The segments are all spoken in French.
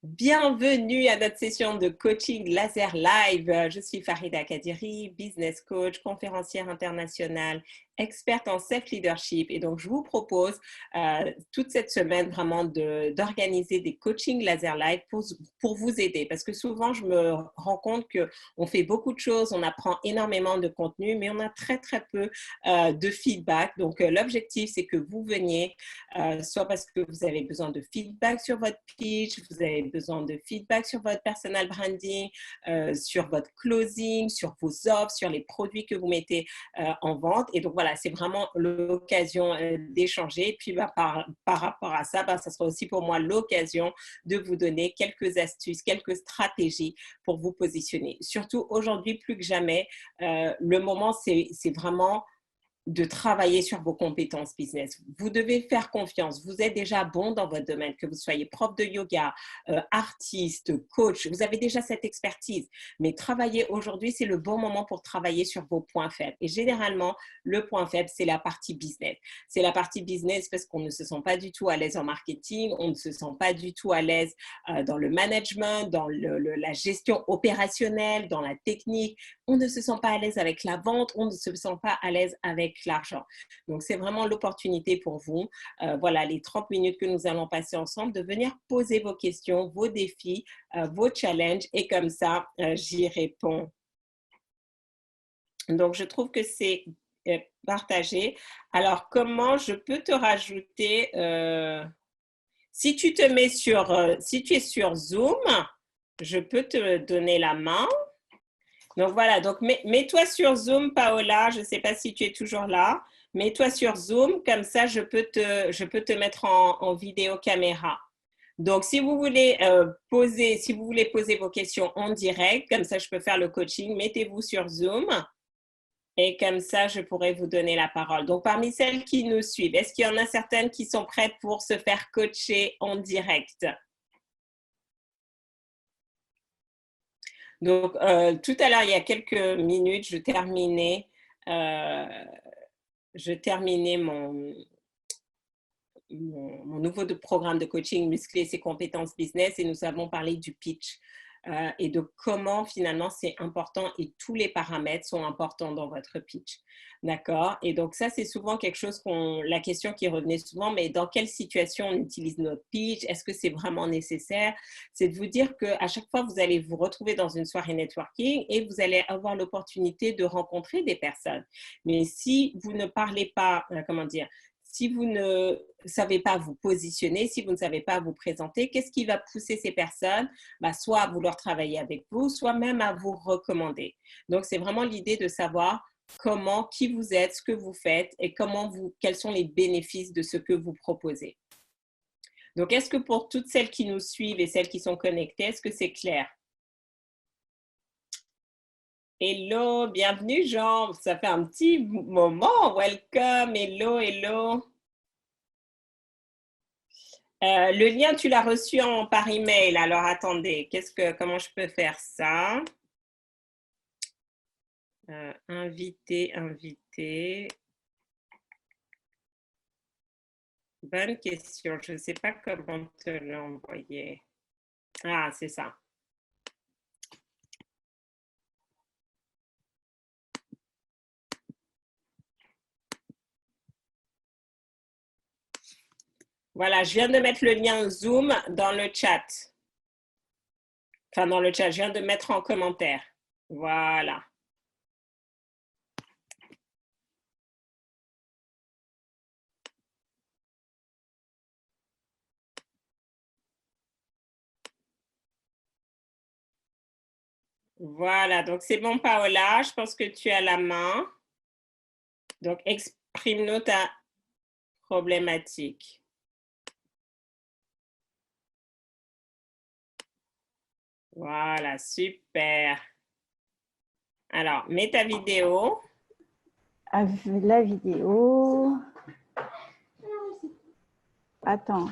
Bienvenue à notre session de coaching laser live. Je suis Farida Kadiri, business coach, conférencière internationale, experte en self-leadership. Et donc, je vous propose toute cette semaine vraiment d'organiser des coachings laser live pour vous aider. Parce que souvent, je me rends compte qu'on fait beaucoup de choses, on apprend énormément de contenu, mais on a très, très peu de feedback. Donc, l'objectif, c'est que vous veniez, soit parce que vous avez besoin de feedback sur votre pitch, vous avez besoin de feedback sur votre personal branding, sur votre closing, sur vos offres, sur les produits que vous mettez en vente. Et donc, voilà, c'est vraiment l'occasion d'échanger. Et puis, par rapport à ça, ça sera aussi pour moi l'occasion de vous donner quelques astuces, quelques stratégies pour vous positionner. Surtout aujourd'hui, plus que jamais, le moment, c'est vraiment de travailler sur vos compétences business. Vous devez faire confiance. Vous êtes déjà bon dans votre domaine, que vous soyez prof de yoga, artiste, coach. Vous avez déjà cette expertise. Mais travailler aujourd'hui, c'est le bon moment pour travailler sur vos points faibles. Et généralement, le point faible, c'est la partie business. C'est la partie business parce qu'on ne se sent pas du tout à l'aise en marketing, on ne se sent pas du tout à l'aise dans le management, dans la gestion opérationnelle, dans la technique. On ne se sent pas à l'aise avec la vente, on ne se sent pas à l'aise avec l'argent. Donc, c'est vraiment l'opportunité pour vous, voilà, les 30 minutes que nous allons passer ensemble, de venir poser vos questions, vos défis, vos challenges, et comme ça, j'y réponds. Donc, je trouve que c'est partagé. Alors, comment je peux te rajouter si tu te mets si tu es sur Zoom, je peux te donner la main. Donc voilà, donc mets-toi sur Zoom, Paola, je ne sais pas si tu es toujours là. Mets-toi sur Zoom, comme ça je peux te mettre en vidéo caméra. Donc si vous voulez poser vos questions en direct, comme ça je peux faire le coaching, mettez-vous sur Zoom et comme ça je pourrai vous donner la parole. Donc parmi celles qui nous suivent, est-ce qu'il y en a certaines qui sont prêtes pour se faire coacher en direct? Donc, tout à l'heure, il y a quelques minutes, je terminais mon nouveau programme de coaching Muscler ses compétences business, et nous avons parlé du pitch et de comment finalement c'est important et tous les paramètres sont importants dans votre pitch. D'accord? Et donc ça, c'est souvent quelque chose la question qui revenait souvent, mais dans quelle situation on utilise notre pitch? Est-ce que c'est vraiment nécessaire? C'est de vous dire qu'à chaque fois, vous allez vous retrouver dans une soirée networking et vous allez avoir l'opportunité de rencontrer des personnes. Mais si vous ne parlez pas, comment dire, si vous ne savez pas vous positionner, si vous ne savez pas vous présenter, qu'est-ce qui va pousser ces personnes? Soit à vouloir travailler avec vous, soit même à vous recommander. Donc, c'est vraiment l'idée de savoir qui vous êtes, ce que vous faites et quels sont les bénéfices de ce que vous proposez. Donc, est-ce que pour toutes celles qui nous suivent et celles qui sont connectées, est-ce que c'est clair? Hello, bienvenue Jean, ça fait un petit moment, welcome, hello, hello. Le lien, tu l'as reçu par email. Alors, attendez, comment je peux faire ça? Inviter. Bonne question. Je ne sais pas comment te l'envoyer. Ah, c'est ça. Voilà, je viens de mettre le lien Zoom dans le chat. Enfin, dans le chat, je viens de mettre en commentaire. Voilà. Voilà, donc c'est bon, Paola. Je pense que tu as la main. Donc, exprime-nous ta problématique. Voilà, super. Alors, mets ta vidéo. La vidéo. Attends.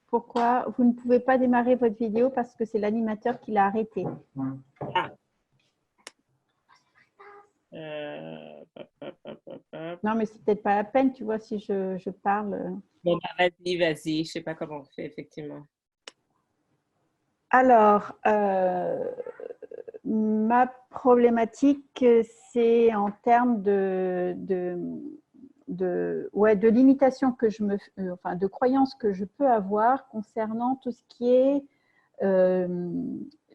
Pourquoi vous ne pouvez pas démarrer votre vidéo? Parce que c'est l'animateur qui l'a arrêté. Ah. Non, mais c'est peut-être pas la peine, tu vois, si je parle. Bon, vas-y. Je ne sais pas comment on fait, effectivement. Alors, ma problématique, c'est en termes de limitation que je me, enfin, de croyances que je peux avoir concernant tout ce qui est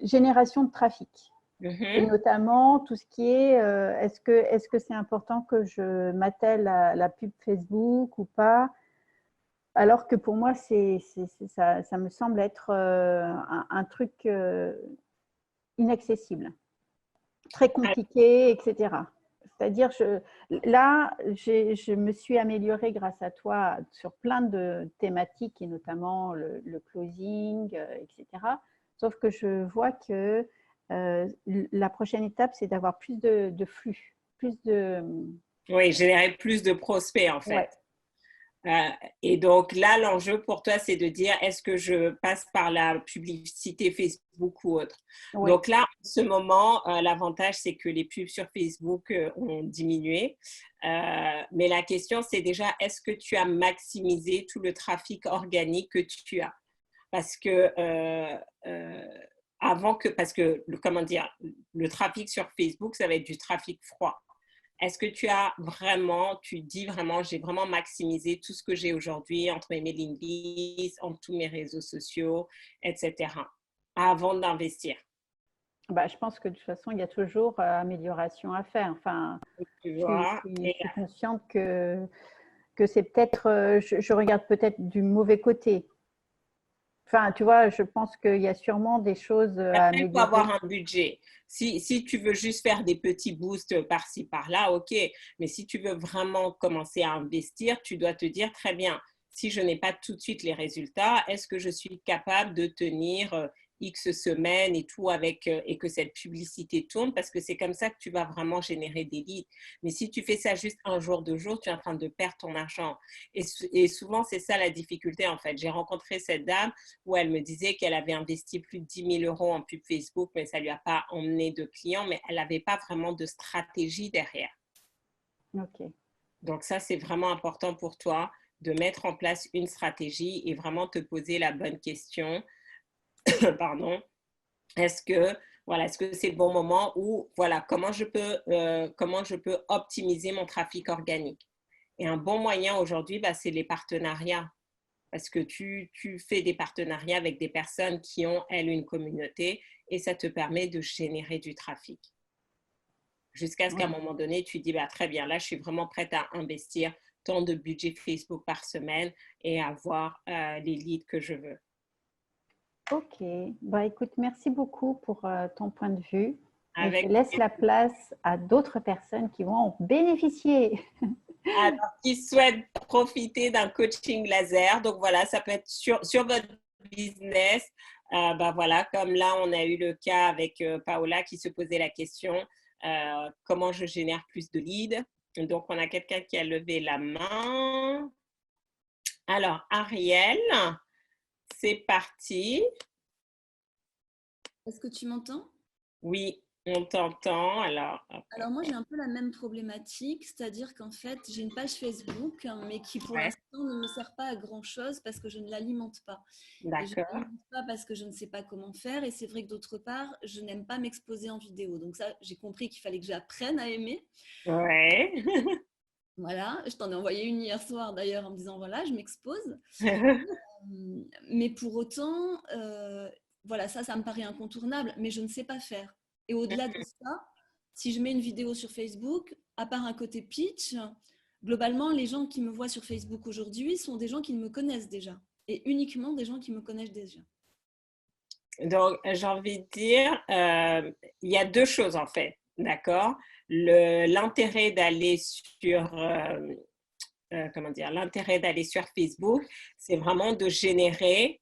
génération de trafic. Et notamment tout ce qui est, est-ce que c'est important que je m'attelle à la pub Facebook ou pas? Alors que pour moi, ça me semble être un truc inaccessible, très compliqué, etc. C'est-à-dire, là, je me suis améliorée grâce à toi sur plein de thématiques, et notamment le closing, etc. Sauf que je vois que la prochaine étape, c'est d'avoir plus de flux, plus de… Oui, générer plus de prospects en Ouais, fait. Et donc là, l'enjeu pour toi, c'est de dire, est-ce que je passe par la publicité Facebook ou autre? oui, Donc là, en ce moment, l'avantage, c'est que les pubs sur Facebook ont diminué. Mais la question, c'est déjà, est-ce que tu as maximisé tout le trafic organique que tu as? Parce que parce que, comment dire, le trafic sur Facebook, ça va être du trafic froid. Est-ce que tu dis vraiment, j'ai vraiment maximisé tout ce que j'ai aujourd'hui entre mes mailing lists, entre tous mes réseaux sociaux, etc., avant d'investir? bah, je pense que de toute façon, il y a toujours amélioration à faire. Enfin, Tu je vois? je suis consciente que c'est peut-être, je regarde peut-être du mauvais côté. Enfin, tu vois, je pense qu'il y a sûrement des choses à Après, il faut avoir améliorer. un budget. Si tu veux juste faire des petits boosts par-ci, par-là, OK. Mais si tu veux vraiment commencer à investir, tu dois te dire, très bien, si je n'ai pas tout de suite les résultats, est-ce que je suis capable de tenir X semaines et tout avec, et que cette publicité tourne? Parce que c'est comme ça que tu vas vraiment générer des leads. Mais si tu fais ça juste un jour, 2 jours, tu es en train de perdre ton argent. Et souvent, c'est ça la difficulté, en fait. J'ai rencontré cette dame où elle me disait qu'elle avait investi plus de 10 000 euros en pub Facebook, mais ça ne lui a pas emmené de clients, mais elle n'avait pas vraiment de stratégie derrière. Ok. Donc ça, c'est vraiment important pour toi de mettre en place une stratégie et vraiment te poser la bonne question. Pardon. Est-ce que voilà, est-ce que c'est le bon moment ou voilà, comment je peux optimiser mon trafic organique? Et un bon moyen aujourd'hui, bah, c'est les partenariats. Parce que tu fais des partenariats avec des personnes qui ont, elles, une communauté et ça te permet de générer du trafic. Jusqu'à ce qu'à un moment donné, tu dis, bah, très bien, là, je suis vraiment prête à investir tant de budget Facebook par semaine et avoir les leads que je veux. Ok. Bah, écoute, merci beaucoup pour ton point de vue. Et je Avec laisse la place à d'autres personnes qui vont en bénéficier. Alors, qui souhaitent profiter d'un coaching laser. Donc voilà, ça peut être sur votre business. Ben voilà, comme là, on a eu le cas avec Paola qui se posait la question, comment je génère plus de leads. Donc, on a quelqu'un qui a levé la main. Alors, Ariel, c'est parti. Est-ce que tu m'entends? Oui, on t'entend. Alors, Alors moi j'ai un peu la même problématique, c'est-à-dire qu'en fait j'ai une page Facebook, hein, mais qui pour ouais, l'instant ne me sert pas à grand-chose parce que je ne l'alimente pas. Et je ne d'accord. l'alimente pas parce que je ne sais pas comment faire. Et c'est vrai que d'autre part, je n'aime pas m'exposer en vidéo. Donc ça, j'ai compris qu'il fallait que j'apprenne à aimer. Ouais. Voilà, je t'en ai envoyé une hier soir d'ailleurs en me disant voilà, je m'expose. Mais pour autant, voilà, ça me paraît incontournable, mais je ne sais pas faire. Et au-delà de ça, si je mets une vidéo sur Facebook, à part un côté pitch, globalement, les gens qui me voient sur Facebook aujourd'hui sont des gens qui me connaissent déjà. Et uniquement des gens qui me connaissent déjà. Donc, j'ai envie de dire, il y a deux choses en fait, d'accord? L'intérêt d'aller sur, comment dire, l'intérêt d'aller sur Facebook, c'est vraiment de générer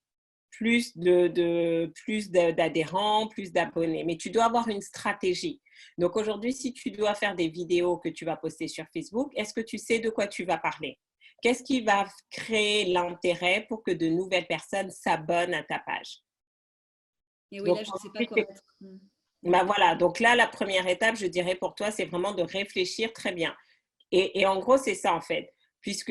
plus d'adhérents, plus d'abonnés. Mais tu dois avoir une stratégie. Donc aujourd'hui, si tu dois faire des vidéos que tu vas poster sur Facebook, est-ce que tu sais de quoi tu vas parler? Qu'est-ce qui va créer l'intérêt pour que de nouvelles personnes s'abonnent à ta page? Et oui, Donc, là, je ne sais pas ensuite, quoi mettre. ben voilà, donc là, la première étape, je dirais pour toi, c'est vraiment de réfléchir très bien. Et en gros, c'est ça en fait. Est-ce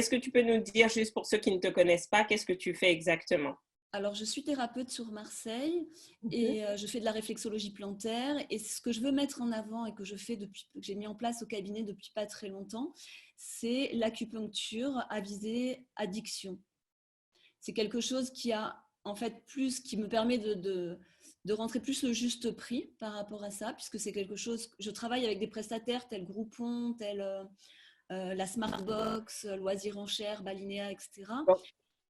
que tu peux nous dire, juste pour ceux qui ne te connaissent pas, qu'est-ce que tu fais exactement? Alors, je suis thérapeute sur Marseille et je fais de la réflexologie plantaire. Et ce que je veux mettre en avant et que je fais depuis que j'ai mis en place au cabinet depuis pas très longtemps, c'est l'acupuncture à visée addiction. C'est quelque chose qui a en fait plus, qui me permet de rentrer plus le juste prix par rapport à ça, puisque c'est quelque chose, je travaille avec des prestataires tels Groupon, tels la Smartbox, Loisirs en Chair, Balinea, etc.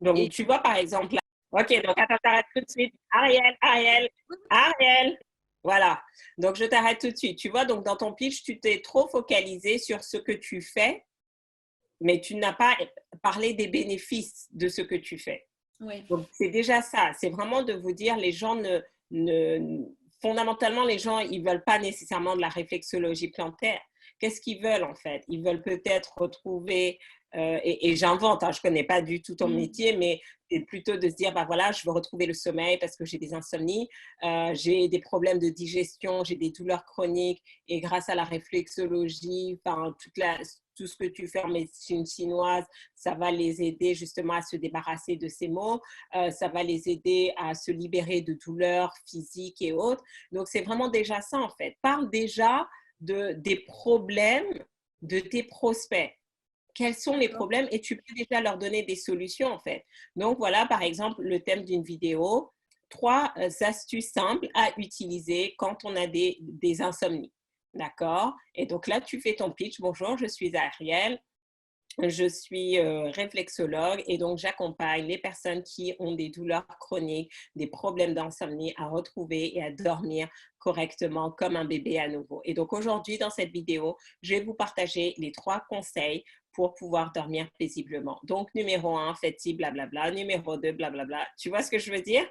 Donc, Et tu vois, par exemple, là. OK, donc attends, t'arrêtes tout de suite. Ariel, Ariel, Ariel. Voilà. Donc, je t'arrête tout de suite. Tu vois, donc dans ton pitch, tu t'es trop focalisé sur ce que tu fais, mais tu n'as pas parlé des bénéfices de ce que tu fais. ouais. Donc, c'est déjà ça. C'est vraiment de vous dire, les gens fondamentalement, les gens, ils ne veulent pas nécessairement de la réflexologie plantaire. Qu'est-ce qu'ils veulent en fait? Ils veulent peut-être retrouver, et j'invente, hein, je ne connais pas du tout ton métier, mais c'est plutôt de se dire, bah voilà, je veux retrouver le sommeil parce que j'ai des insomnies, j'ai des problèmes de digestion, j'ai des douleurs chroniques, et grâce à la réflexologie, enfin, tout ce que tu fais en médecine chinoise, ça va les aider justement à se débarrasser de ces maux, ça va les aider à se libérer de douleurs physiques et autres. Donc, c'est vraiment déjà ça en fait. Parle déjà des problèmes de tes prospects. Quels sont les problèmes et tu peux déjà leur donner des solutions en fait. Donc voilà par exemple le thème d'une vidéo, 3 astuces simples à utiliser quand on a des insomnies. D'accord? Et donc là tu fais ton pitch. Bonjour, je suis Ariel. Je suis réflexologue et donc j'accompagne les personnes qui ont des douleurs chroniques, des problèmes d'insomnie à retrouver et à dormir correctement comme un bébé à nouveau. Et donc aujourd'hui, dans cette vidéo, je vais vous partager les 3 conseils pour pouvoir dormir paisiblement. Donc, numéro 1, faites-ci, blablabla. Numéro 2, blablabla. Tu vois ce que je veux dire?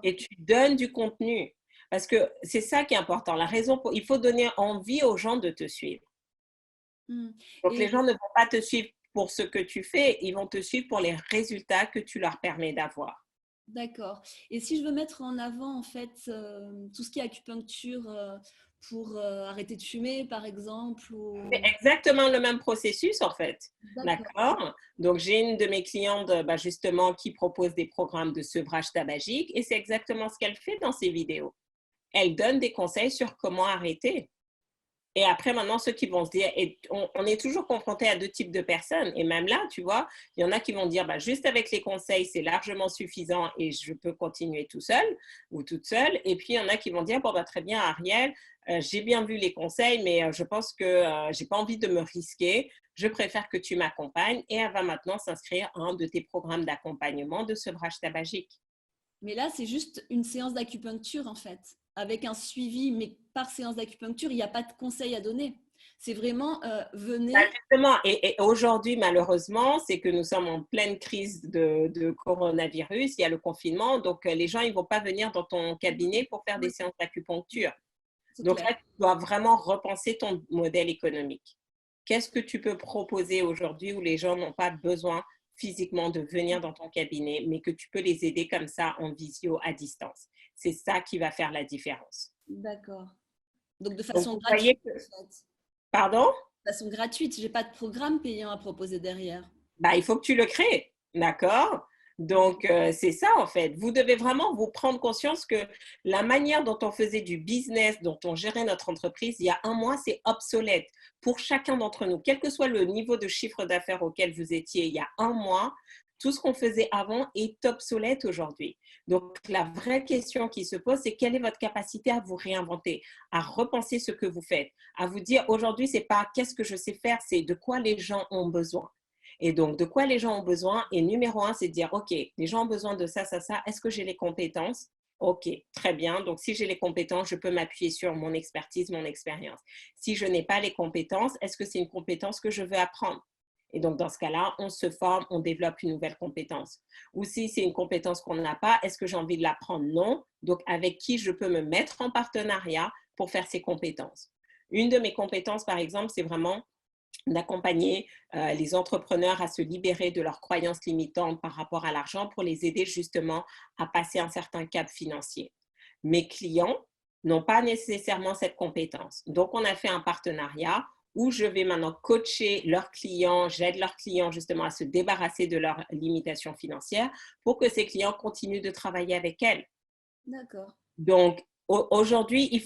Et tu donnes du contenu. Parce que c'est ça qui est important. Il faut donner envie aux gens de te suivre. Donc, les gens ne vont pas te suivre pour ce que tu fais, ils vont te suivre pour les résultats que tu leur permets d'avoir. D'accord. Et si je veux mettre en avant en fait tout ce qui est acupuncture pour arrêter de fumer par exemple C'est exactement le même processus en fait. D'accord? Donc, j'ai une de mes clientes justement qui propose des programmes de sevrage tabagique et c'est exactement ce qu'elle fait dans ses vidéos. Elle donne des conseils sur comment arrêter. Et après, maintenant, ceux qui vont se dire, et on est toujours confronté à 2 types de personnes. Et même là, tu vois, il y en a qui vont dire, juste avec les conseils, c'est largement suffisant et je peux continuer tout seul ou toute seule. Et puis, il y en a qui vont dire, bon, très bien, Ariel, j'ai bien vu les conseils, mais je pense que je n'ai pas envie de me risquer. Je préfère que tu m'accompagnes. Et elle va maintenant s'inscrire à un de tes programmes d'accompagnement de sevrage tabagique. Mais là, c'est juste une séance d'acupuncture en fait, avec un suivi, mais par séance d'acupuncture, il n'y a pas de conseils à donner. C'est vraiment venez. Justement, et aujourd'hui, malheureusement, c'est que nous sommes en pleine crise de coronavirus, il y a le confinement, donc les gens, ils ne vont pas venir dans ton cabinet pour faire des séances d'acupuncture. Donc là, tu dois vraiment repenser ton modèle économique. Qu'est-ce que tu peux proposer aujourd'hui où les gens n'ont pas besoin physiquement de venir dans ton cabinet, mais que tu peux les aider comme ça en visio à distance? C'est ça qui va faire la différence. D'accord. Donc de façon gratuite. Voyez que... Pardon? De façon gratuite, je n'ai pas de programme payant à proposer derrière. Il faut que tu le crées, d'accord? Donc, c'est ça en fait. Vous devez vraiment vous prendre conscience que la manière dont on faisait du business, dont on gérait notre entreprise il y a 1 mois, c'est obsolète pour chacun d'entre nous. Quel que soit le niveau de chiffre d'affaires auquel vous étiez il y a 1 mois, tout ce qu'on faisait avant est obsolète aujourd'hui. Donc, la vraie question qui se pose, c'est quelle est votre capacité à vous réinventer, à repenser ce que vous faites, à vous dire aujourd'hui, ce n'est pas qu'est-ce que je sais faire, c'est de quoi les gens ont besoin. Et donc, de quoi les gens ont besoin? Et numéro 1, c'est de dire, OK, les gens ont besoin de ça, ça, ça. Est-ce que j'ai les compétences? OK, très bien. Donc, si j'ai les compétences, je peux m'appuyer sur mon expertise, mon expérience. Si je n'ai pas les compétences, est-ce que c'est une compétence que je veux apprendre? Et donc, dans ce cas-là, on se forme, on développe une nouvelle compétence. Ou si c'est une compétence qu'on n'a pas, est-ce que j'ai envie de l'apprendre? Non. Donc, avec qui je peux me mettre en partenariat pour faire ces compétences? Une de mes compétences, par exemple, c'est vraiment d'accompagner les entrepreneurs à se libérer de leurs croyances limitantes par rapport à l'argent pour les aider justement à passer un certain cap financier. Mes clients n'ont pas nécessairement cette compétence. Donc, on a fait un partenariat où je vais maintenant coacher leurs clients, j'aide leurs clients justement à se débarrasser de leurs limitations financières pour que ces clients continuent de travailler avec elles. D'accord. Donc, aujourd'hui,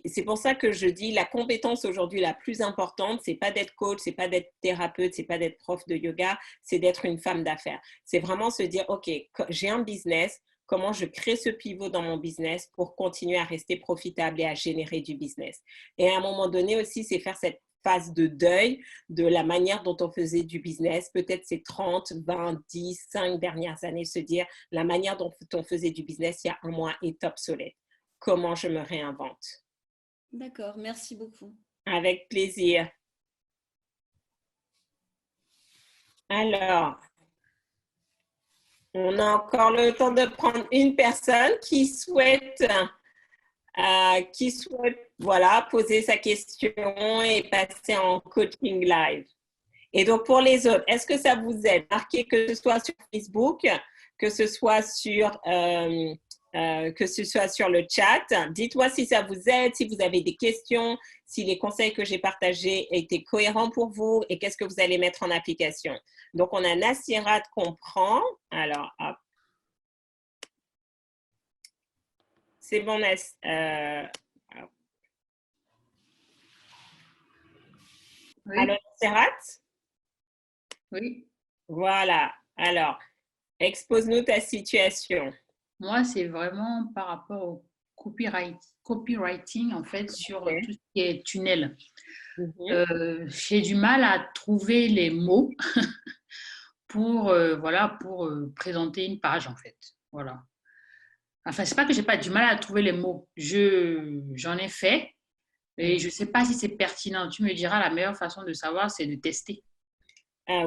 c'est pour ça que je dis la compétence aujourd'hui la plus importante, c'est pas d'être coach, c'est pas d'être thérapeute, c'est pas d'être prof de yoga, c'est d'être une femme d'affaires. C'est vraiment se dire, OK, j'ai un business, comment je crée ce pivot dans mon business pour continuer à rester profitable et à générer du business. Et à un moment donné aussi, c'est faire cette phase de deuil de la manière dont on faisait du business, peut-être ces 30, 20, 10, 5 dernières années, se dire la manière dont on faisait du business il y a un mois est obsolète. Comment je me réinvente? D'accord, merci beaucoup. Avec plaisir. Alors, on a encore le temps de prendre une personne qui souhaite voilà, poser sa question et passer en coaching live. Et donc, pour les autres, est-ce que ça vous aide? Marquez que ce soit sur Facebook, que ce soit sur le chat. Dites-moi si ça vous aide, si vous avez des questions, si les conseils que j'ai partagés étaient cohérents pour vous et qu'est-ce que vous allez mettre en application. Donc, on a Nassirat comprend. Alors, hop. C'est bon, Oui. Alors, Nassirat? Oui. Voilà. Alors, expose-nous ta situation. Moi, c'est vraiment par rapport au copywriting, en fait, sur tout ce qui est tunnel. J'ai du mal à trouver les mots pour présenter une page, en fait. Voilà. Enfin, c'est pas que j'ai pas du mal à trouver les mots. J'en ai fait et je sais pas si c'est pertinent. Tu me diras, la meilleure façon de savoir, c'est de tester.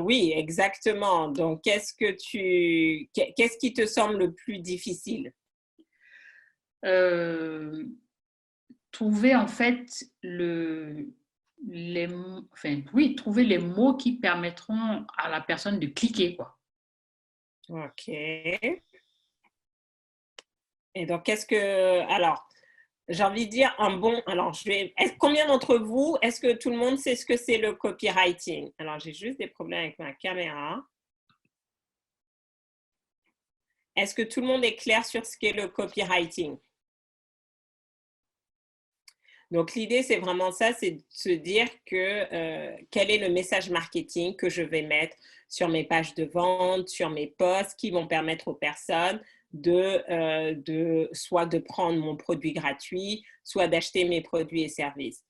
Oui, exactement. Donc, qu'est-ce qui te semble le plus difficile? Trouver en fait trouver les mots qui permettront à la personne de cliquer, quoi. OK. Et donc, alors, j'ai envie de dire combien d'entre vous, est-ce que tout le monde sait ce que c'est le copywriting? Alors, j'ai juste des problèmes avec ma caméra. Est-ce que tout le monde est clair sur ce qu'est le copywriting? Donc, l'idée, c'est vraiment ça, c'est de se dire quel est le message marketing que je vais mettre sur mes pages de vente, sur mes posts, qui vont permettre aux personnes soit de prendre mon produit gratuit, soit d'acheter mes produits et services.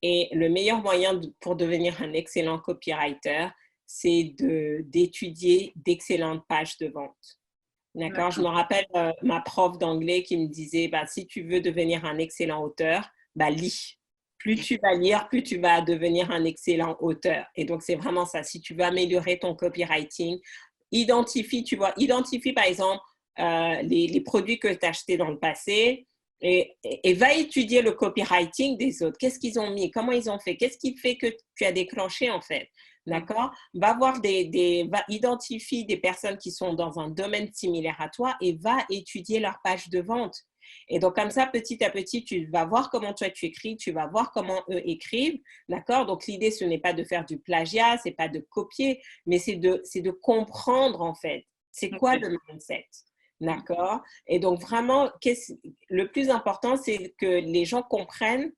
Et le meilleur moyen pour devenir un excellent copywriter, c'est d'étudier d'excellentes pages de vente. D'accord? Je me rappelle ma prof d'anglais qui me disait, si tu veux devenir un excellent auteur, lis. Plus tu vas lire, plus tu vas devenir un excellent auteur. Et donc, c'est vraiment ça. Si tu veux améliorer ton copywriting, identifie par exemple les produits que tu as achetés dans le passé et va étudier le copywriting des autres. Qu'est-ce qu'ils ont mis? Comment ils ont fait? Qu'est-ce qui fait que tu as déclenché en fait? D'accord? Va identifier des personnes qui sont dans un domaine similaire à toi et va étudier leur page de vente. Et donc, comme ça, petit à petit, tu vas voir comment toi tu écris, tu vas voir comment eux écrivent, d'accord? Donc, l'idée, ce n'est pas de faire du plagiat, c'est pas de copier, mais c'est de comprendre, en fait, c'est quoi le mindset, d'accord? Et donc, vraiment, le plus important, c'est que les gens comprennent,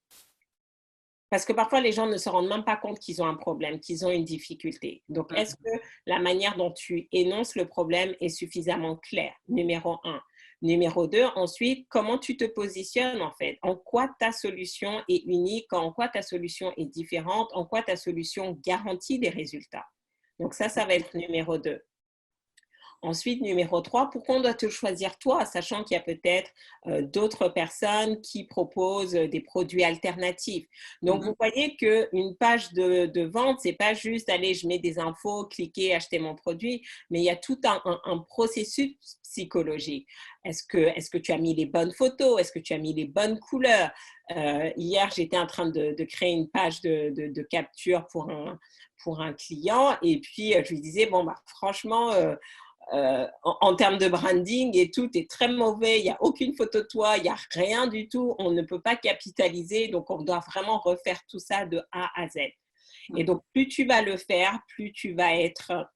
parce que parfois, les gens ne se rendent même pas compte qu'ils ont un problème, qu'ils ont une difficulté. Donc, est-ce que la manière dont tu énonces le problème est suffisamment claire? Numéro 1. Numéro 2, ensuite, comment tu te positionnes en fait? En quoi ta solution est unique? En quoi ta solution est différente? En quoi ta solution garantit des résultats? Donc ça va être numéro 2. Ensuite, numéro 3, pourquoi on doit te choisir toi, sachant qu'il y a peut-être d'autres personnes qui proposent des produits alternatifs. Donc, vous voyez qu'une page de vente, c'est pas juste, allez, je mets des infos, cliquez, achetez mon produit, mais il y a tout un processus psychologique. Est-ce que tu as mis les bonnes photos? Est-ce que tu as mis les bonnes couleurs? Hier, j'étais en train de créer une page de capture pour un client et puis je lui disais, franchement… en termes de branding et tout est très mauvais, il n'y a aucune photo de toi, il n'y a rien du tout, on ne peut pas capitaliser, donc on doit vraiment refaire tout ça de A à Z. Et donc, plus tu vas le faire, plus tu vas être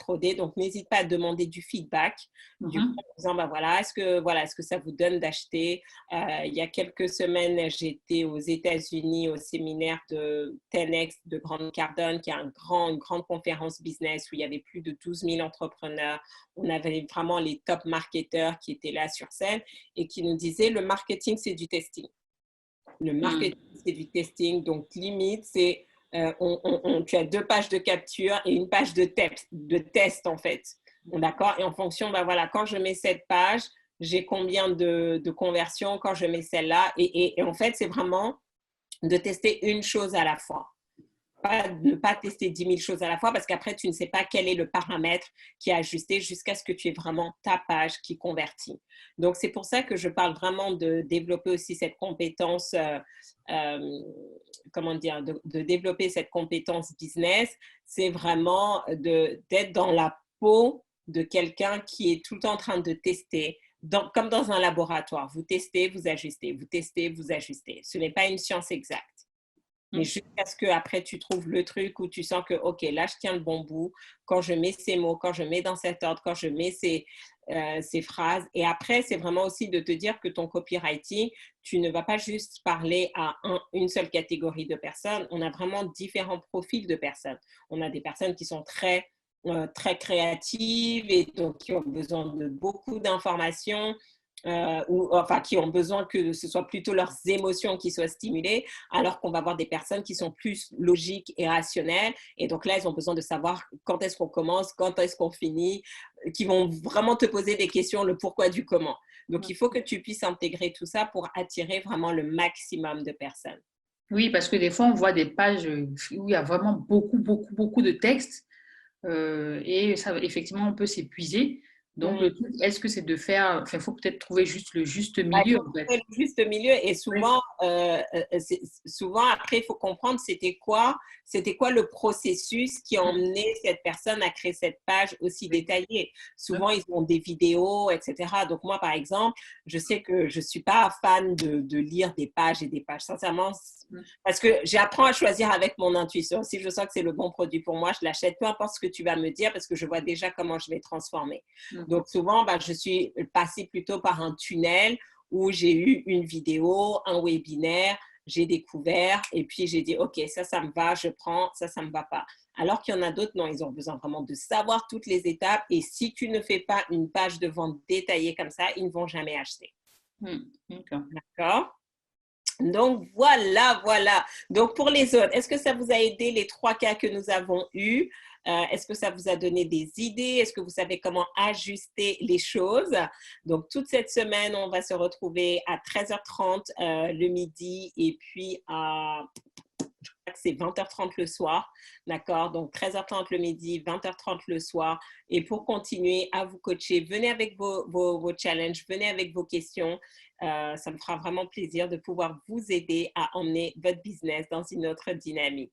rodé. Donc, n'hésite pas à demander du feedback. Du coup, en disant, bah voilà, est-ce que ça vous donne d'acheter? Il y a quelques semaines, j'étais aux États-Unis au séminaire de 10X de Grant Cardone, qui est une grande conférence business où il y avait plus de 12 000 entrepreneurs. On avait vraiment les top marketeurs qui étaient là sur scène et qui nous disaient, le marketing, c'est du testing. Le marketing, c'est du testing. Donc, limite, c'est tu as 2 pages de capture et une page de test, en fait. D'accord? Et en fonction, ben voilà, quand je mets cette page, j'ai combien de conversions quand je mets celle-là. Et en fait, c'est vraiment de tester une chose à la fois. Ne pas tester 10 000 choses à la fois parce qu'après, tu ne sais pas quel est le paramètre qui est ajusté jusqu'à ce que tu aies vraiment ta page qui convertit. Donc, c'est pour ça que je parle vraiment de développer aussi cette compétence, comment dire, de développer cette compétence business. C'est vraiment d'être dans la peau de quelqu'un qui est tout le temps en train de tester, comme dans un laboratoire. Vous testez, vous ajustez, vous testez, vous ajustez. Ce n'est pas une science exacte. Mais jusqu'à ce qu'après, tu trouves le truc où tu sens que, OK, là, je tiens le bon bout. Quand je mets ces mots, quand je mets dans cet ordre, quand je mets ces phrases. Et après, c'est vraiment aussi de te dire que ton copywriting, tu ne vas pas juste parler à une seule catégorie de personnes. On a vraiment différents profils de personnes. On a des personnes qui sont très créatives et donc qui ont besoin de beaucoup d'informations. Qui ont besoin que ce soit plutôt leurs émotions qui soient stimulées, alors qu'on va avoir des personnes qui sont plus logiques et rationnelles. Et donc là, elles ont besoin de savoir quand est-ce qu'on commence, quand est-ce qu'on finit, qui vont vraiment te poser des questions, le pourquoi du comment. Donc, il faut que tu puisses intégrer tout ça pour attirer vraiment le maximum de personnes. Oui, parce que des fois, on voit des pages où il y a vraiment beaucoup de textes et ça, effectivement, on peut s'épuiser. Donc, le truc, est-ce que c'est de faire… Enfin, il faut peut-être trouver juste le juste milieu. En fait. Le juste milieu. Et souvent, après, il faut comprendre c'était quoi le processus qui a emmené cette personne à créer cette page aussi détaillée. Souvent, ils ont des vidéos, etc. Donc, moi, par exemple, je sais que je ne suis pas fan de lire des pages et des pages. Sincèrement, parce que j'apprends à choisir avec mon intuition. Si je sens que c'est le bon produit pour moi, je l'achète, peu importe ce que tu vas me dire, parce que je vois déjà comment je vais transformer. Donc, souvent, je suis passée plutôt par un tunnel où j'ai eu une vidéo, un webinaire, j'ai découvert et puis j'ai dit, OK, ça me va, je prends, ça me va pas. Alors qu'il y en a d'autres, non, ils ont besoin vraiment de savoir toutes les étapes et si tu ne fais pas une page de vente détaillée comme ça, ils ne vont jamais acheter. D'accord? Donc, voilà. Donc, pour les autres, est-ce que ça vous a aidé les 3 cas que nous avons eus? Est-ce que ça vous a donné des idées? Est-ce que vous savez comment ajuster les choses? Donc, toute cette semaine, on va se retrouver à 13h30 le midi et puis à… Je crois que c'est 20h30 le soir, d'accord? Donc, 13h30 le midi, 20h30 le soir. Et pour continuer à vous coacher, venez avec vos challenges, venez avec vos questions. Ça me fera vraiment plaisir de pouvoir vous aider à emmener votre business dans une autre dynamique.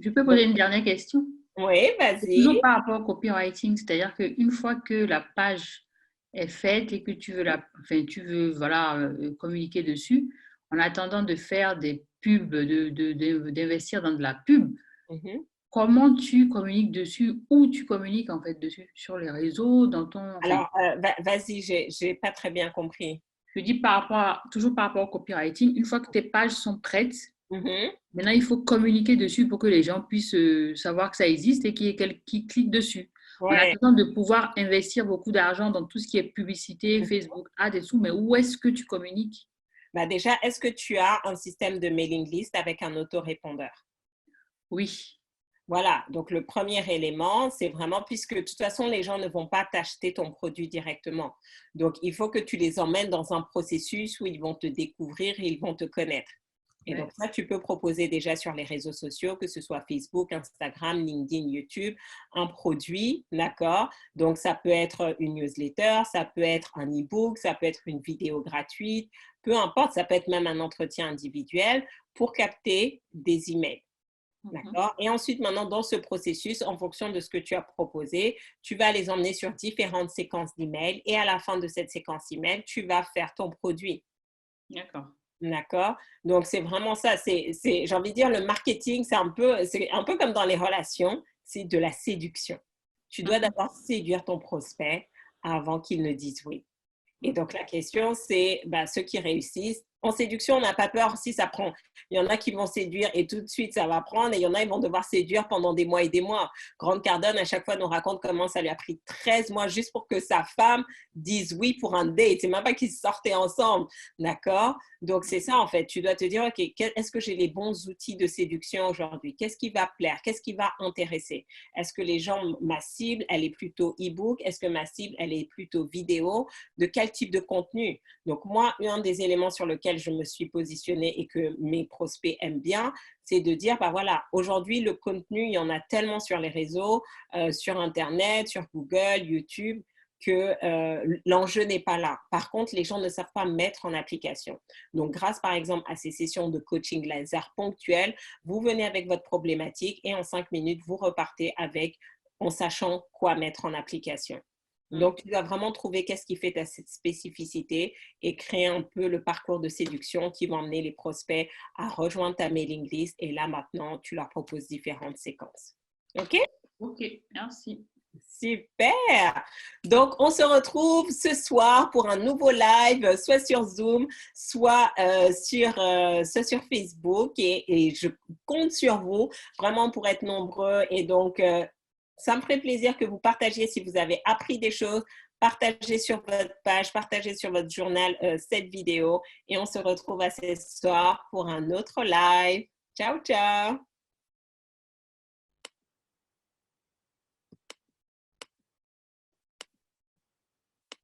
Je peux poser une dernière question? Oui, vas-y. Toujours par rapport au copywriting, c'est-à-dire qu'une fois que la page est faite et que tu veux communiquer dessus, en attendant de faire des pubs, d'investir dans de la pub, comment tu communiques dessus? Où tu communiques en fait dessus? Sur les réseaux, dans ton… Alors, vas-y, j'ai pas très bien compris. Je dis toujours par rapport au copywriting, une fois que tes pages sont prêtes, maintenant il faut communiquer dessus pour que les gens puissent savoir que ça existe et qui cliquent dessus. En attendant de pouvoir investir beaucoup d'argent dans tout ce qui est publicité, Facebook, ads et tout, mais où est-ce que tu communiques? Déjà, est-ce que tu as un système de mailing list avec un autorépondeur? Oui. Voilà, donc le premier élément, c'est vraiment, puisque de toute façon, les gens ne vont pas t'acheter ton produit directement. Donc, il faut que tu les emmènes dans un processus où ils vont te découvrir et ils vont te connaître. Et donc, ça, tu peux proposer déjà sur les réseaux sociaux, que ce soit Facebook, Instagram, LinkedIn, YouTube, un produit, d'accord? Donc, ça peut être une newsletter, ça peut être un e-book, ça peut être une vidéo gratuite, peu importe, ça peut être même un entretien individuel pour capter des emails. D'accord? Et ensuite, maintenant, dans ce processus, en fonction de ce que tu as proposé, tu vas les emmener sur différentes séquences d'emails et à la fin de cette séquence email, tu vas faire ton produit. D'accord. D'accord? Donc, c'est vraiment ça. J'ai envie de dire, le marketing, c'est un peu comme dans les relations, c'est de la séduction. Tu dois d'abord séduire ton prospect avant qu'il ne dise oui. Et donc, la question, c'est ceux qui réussissent. En séduction, on n'a pas peur si ça prend. Il y en a qui vont séduire et tout de suite, ça va prendre. Et il y en a, ils vont devoir séduire pendant des mois et des mois. Grant Cardone, à chaque fois, nous raconte comment ça lui a pris 13 mois juste pour que sa femme dise oui pour un date. C'est même pas qu'ils sortaient ensemble. D'accord? Donc, c'est ça, en fait. Tu dois te dire, OK, est-ce que j'ai les bons outils de séduction aujourd'hui? Qu'est-ce qui va plaire? Qu'est-ce qui va intéresser? Est-ce que les gens, ma cible, elle est plutôt e-book? Est-ce que ma cible, elle est plutôt vidéo? De quel type de contenu? Donc, moi, un des éléments sur lequel je me suis positionnée et que mes prospects aiment bien, c'est de dire, voilà, aujourd'hui, le contenu, il y en a tellement sur les réseaux, sur Internet, sur Google, YouTube, que l'enjeu n'est pas là. Par contre, les gens ne savent pas mettre en application. Donc, grâce, par exemple, à ces sessions de coaching laser ponctuelles, vous venez avec votre problématique et en 5 minutes, vous repartez en sachant quoi mettre en application. Donc, tu dois vraiment trouver qu'est-ce qui fait ta spécificité et créer un peu le parcours de séduction qui va emmener les prospects à rejoindre ta mailing list. Et là, maintenant, tu leur proposes différentes séquences. OK? OK, merci. Super! Donc, on se retrouve ce soir pour un nouveau live, soit sur Zoom, soit sur Facebook. Et je compte sur vous vraiment pour être nombreux. Et donc, ça me ferait plaisir que vous partagiez si vous avez appris des choses. Partagez sur votre page, partagez sur votre journal cette vidéo. Et on se retrouve à ce soir pour un autre live. Ciao, ciao!